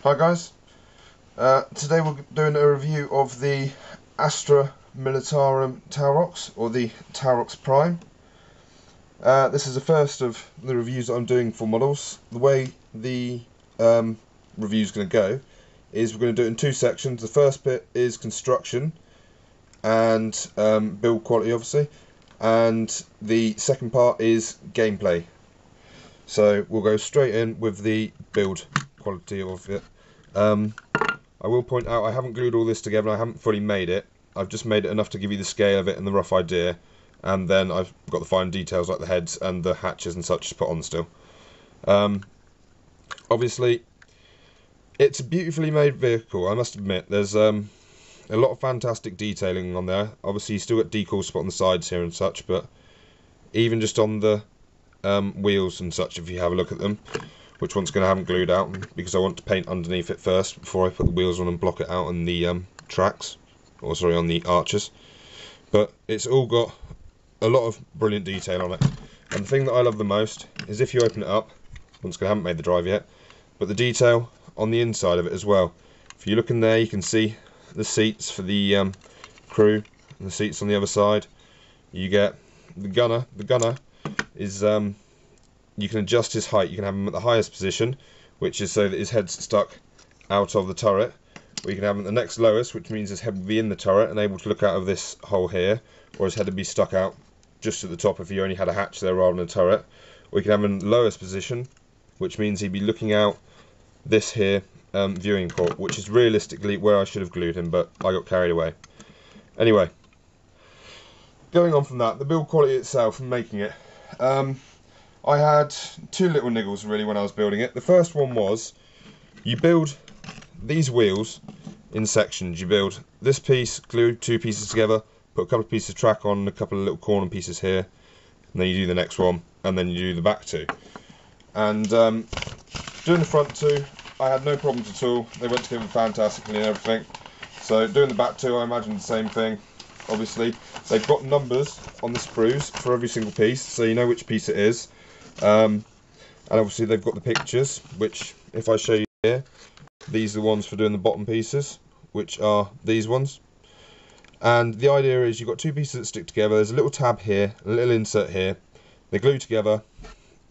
Hi guys, today we're doing a review of the Astra Militarum taurox, or the Taurox Prime. This is the first of the reviews that I'm doing for models. The way the review is going to go is we're going to do it in two sections. The first bit is construction and build quality, obviously, and the second part is gameplay. So we'll go straight in with the build quality of it. I will point out I haven't glued all this together and I haven't fully made it. I've just made it enough to give you the scale of it and the rough idea, and then I've got the fine details like the heads and the hatches and such to put on still. Obviously it's a beautifully made vehicle, I must admit. There's a lot of fantastic detailing on there. Obviously you still got decals spot on the sides here and such, but even just on the wheels and such, if you have a look at them, which once again I haven't glued out because I want to paint underneath it first before I put the wheels on and block it out on the tracks, or sorry, on the arches. But it's all got a lot of brilliant detail on it, and the thing that I love the most is if you open it up, once again I haven't made the drive yet, but the detail on the inside of it as well. If you look in there you can see the seats for the crew and the seats on the other side. You get the gunner. The gunner is you can adjust his height. You can have him at the highest position, which is so that his head's stuck out of the turret, or you can have him at the next lowest, which means his head will be in the turret and able to look out of this hole here, or his head would be stuck out just at the top if you only had a hatch there rather than a turret. Or you can have him in the lowest position, which means he'd be looking out this here viewing port, which is realistically where I should have glued him, but I got carried away. Anyway, going on from that, the build quality itself and making it, I had two little niggles really when I was building it. The first one was, you build these wheels in sections. You build this piece, glue two pieces together, put a couple of pieces of track on, a couple of little corner pieces here, and then you do the next one, and then you do the back two. And doing the front two, I had no problems at all. They went together fantastically and everything. So doing the back two, I imagine the same thing. Obviously, they've got numbers on the sprues for every single piece, so you know which piece it is. And obviously they've got the pictures, which if I show you here, these are the ones for doing the bottom pieces, which are these ones. And the idea is you've got two pieces that stick together. There's a little tab here, a little insert here. They glue together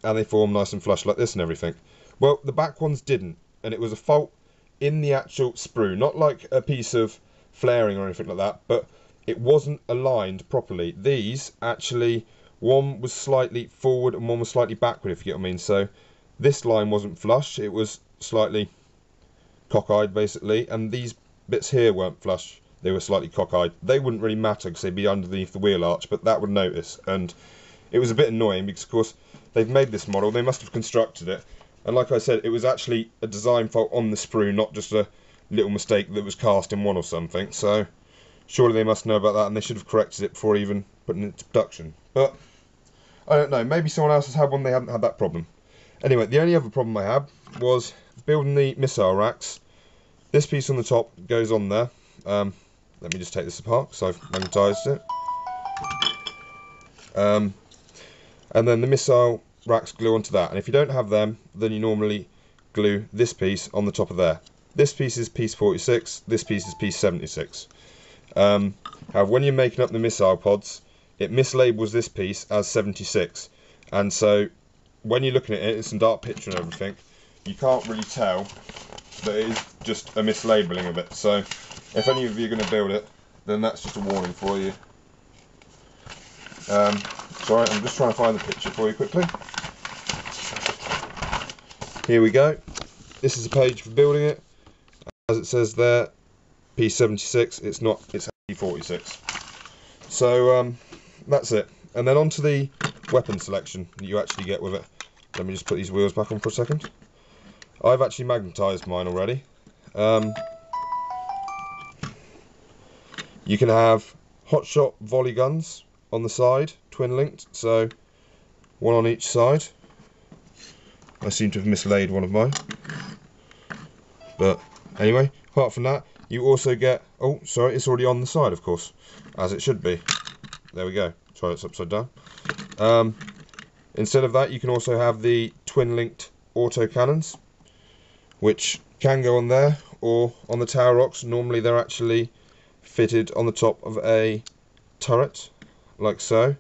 and they form nice and flush like this and everything. Well, the back ones didn't, and it was a fault in the actual sprue, not like a piece of flaring or anything like that, but it wasn't aligned properly. These actually, one was slightly forward and one was slightly backward, if you get what I mean. So this line wasn't flush, it was slightly cockeyed basically, and these bits here weren't flush, they were slightly cockeyed. They wouldn't really matter because they'd be underneath the wheel arch, but that would notice, and it was a bit annoying because of course they've made this model, they must have constructed it, and like I said, it was actually a design fault on the sprue, not just a little mistake that was cast in one or something. So surely they must know about that, and they should have corrected it before even putting it into production. But I don't know, maybe someone else has had one, they haven't had that problem. Anyway, the only other problem I had was building the missile racks. This piece on the top goes on there. Let me just take this apart because I've magnetised it. And then the missile racks glue onto that. And if you don't have them, then you normally glue this piece on the top of there. This piece is piece 46, this piece is piece 76. However, when you're making up the missile pods, it mislabels this piece as 76, and so when you're looking at it, it's in dark picture and everything, you can't really tell that it is just a mislabeling of it. So if any of you are going to build it, then that's just a warning for you. Sorry, I'm just trying to find the picture for you quickly. Here we go. This is a page for building it. As it says there, piece 76, it's not, it's actually 46. So that's it. And then onto the weapon selection that you actually get with it. Let me just put these wheels back on for a second. I've actually magnetised mine already. You can have hot shot volley guns on the side, twin linked, so one on each side. I seem to have mislaid one of mine. But anyway, apart from that, you also get, oh sorry, it's already on the side of course, as it should be. There we go, sorry it's upside down. Instead of that, you can also have the twin linked auto cannons, which can go on there or on the taurox. Normally they're actually fitted on the top of a turret, like so.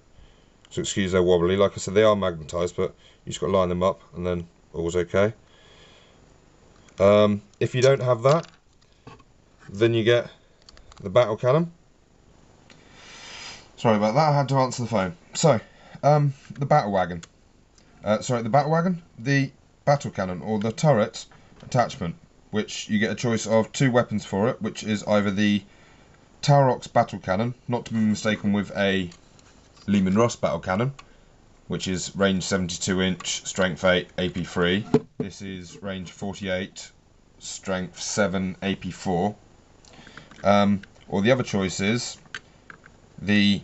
So excuse they're wobbly. Like I said, they are magnetised, but you just got to line them up and then all's okay. If you don't have that, then you get the battle cannon. Sorry about that, I had to answer the phone. So, the battle wagon. The battle cannon, or the turret attachment, which you get a choice of 2 weapons for it, which is either the taurox battle cannon, not to be mistaken with a Lehman Ross battle cannon, which is range 72 inch, strength 8, AP 3. This is range 48, strength 7, AP 4. Or the other choice is the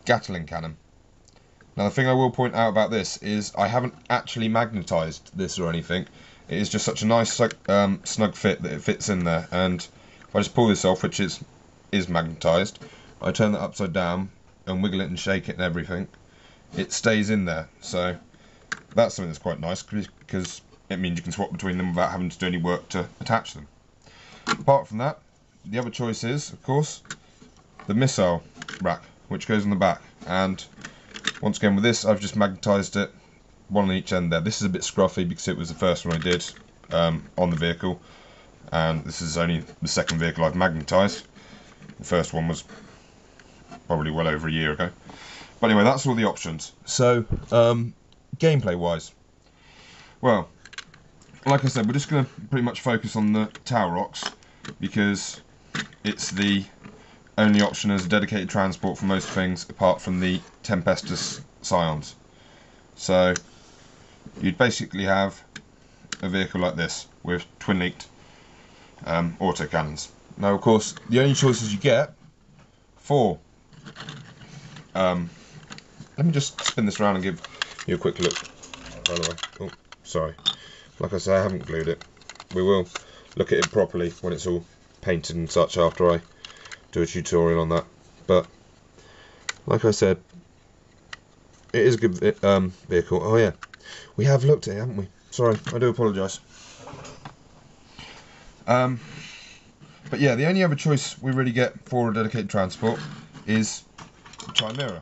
Gatling cannon. Now the thing I will point out about this is I haven't actually magnetised this or anything. It is just such a nice snug fit that it fits in there, and if I just pull this off, which is magnetised, I turn that upside down and wiggle it and shake it and everything, it stays in there. So that's something that's quite nice, because it means you can swap between them without having to do any work to attach them. Apart from that, the other choice is, of course, the missile rack, which goes on the back. And once again with this, I've just magnetised it, one on each end there. This is a bit scruffy because it was the first one I did on the vehicle, and this is only the second vehicle I've magnetised. The first one was probably well over a year ago. But anyway, that's all the options. So, gameplay wise, well, like I said, we're just going to pretty much focus on the taurox, because it's the only option as a dedicated transport for most things apart from the Tempestus Scions. So you'd basically have a vehicle like this with twin-linked autocannons. Now of course the only choices you get for let me just spin this around and give you a quick look, by the way. Oh, sorry. Like I say, I haven't glued it. We will look at it properly when it's all painted and such after I do a tutorial on that. But like I said, it is a good vehicle. Oh yeah, we have looked at it, haven't we? Sorry, I do apologise. But yeah, the only other choice we really get for a dedicated transport is Chimera.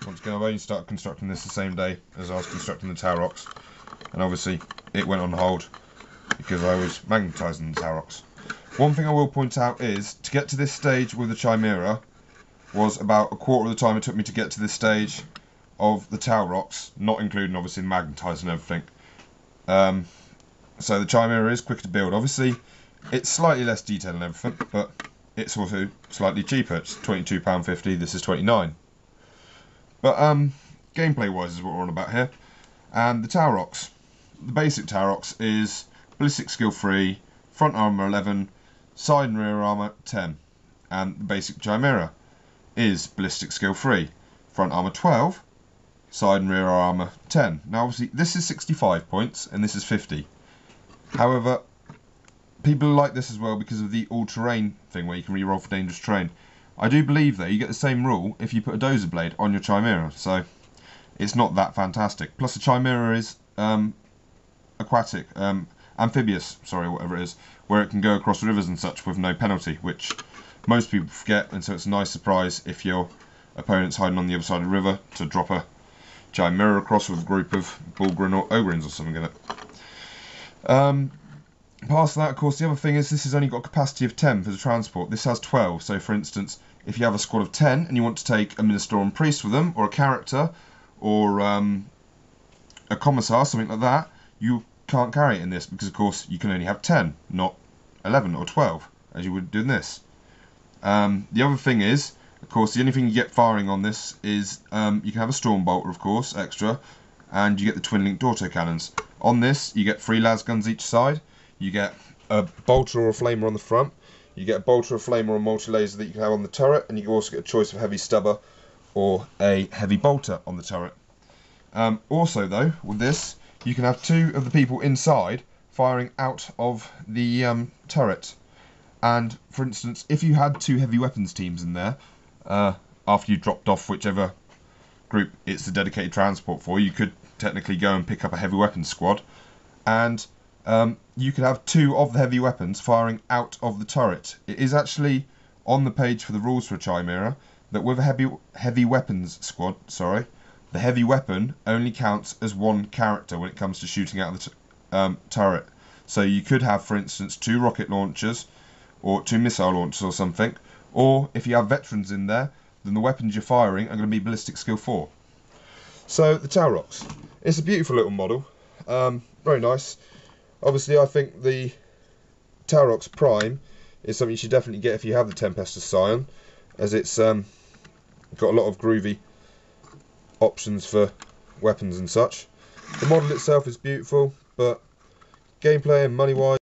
Once again, I've only started constructing this the same day as I was constructing the taurox, and obviously it went on hold because I was magnetising the taurox. One thing I will point out is, to get to this stage with the Chimera was about a quarter of the time it took me to get to this stage of the taurox, not including obviously magnetising and everything. So the Chimera is quicker to build. Obviously it's slightly less detailed and everything, but it's also slightly cheaper. It's £22.50, this is £29. But gameplay wise is what we're on about here. And the taurox, the basic taurox is ballistic skill 3, front armour 11, side and rear armour 10, and the basic Chimera is ballistic skill 3, front armour 12, side and rear armour 10. Now obviously this is 65 points and this is 50. However, people like this as well because of the all-terrain thing where you can reroll for dangerous terrain. I do believe though you get the same rule if you put a dozer blade on your Chimera, so it's not that fantastic. Plus the Chimera is aquatic, amphibious, sorry, whatever it is, where it can go across rivers and such with no penalty, which most people forget, and so it's a nice surprise if your opponent's hiding on the other side of the river to drop a Chimera across with a group of Bullgrin or Ogrins or something in it. Past that, of course, the other thing is this has only got a capacity of 10 for the transport. This has 12, so for instance, if you have a squad of 10 and you want to take a Ministorum Priest with them, or a character, or a commissar, something like that, you can't carry it in this because of course you can only have 10, not 11 or 12 as you would do in this. The other thing is, of course, the only thing you get firing on this is you can have a storm bolter, of course, extra, and you get the twin-linked autocannons. On this you get 3 las guns each side, you get a bolter or a flamer on the front, you get a bolter, a flamer or a multi-laser that you can have on the turret, and you can also get a choice of heavy stubber or a heavy bolter on the turret. Also though, with this, you can have 2 of the people inside firing out of the turret. And for instance, if you had 2 heavy weapons teams in there, after you dropped off whichever group it's the dedicated transport for, you could technically go and pick up a heavy weapons squad, and you could have 2 of the heavy weapons firing out of the turret. It is actually on the page for the rules for a Chimera that with a heavy weapons squad, the heavy weapon only counts as 1 character when it comes to shooting out of the turret. So you could have, for instance, 2 rocket launchers or 2 missile launchers or something, or if you have veterans in there, then the weapons you're firing are going to be ballistic skill 4. So the taurox, it's a beautiful little model, very nice. Obviously I think the taurox Prime is something you should definitely get if you have the Tempestus Scion, as it's got a lot of groovy options for weapons and such. The model itself is beautiful, but gameplay and money wise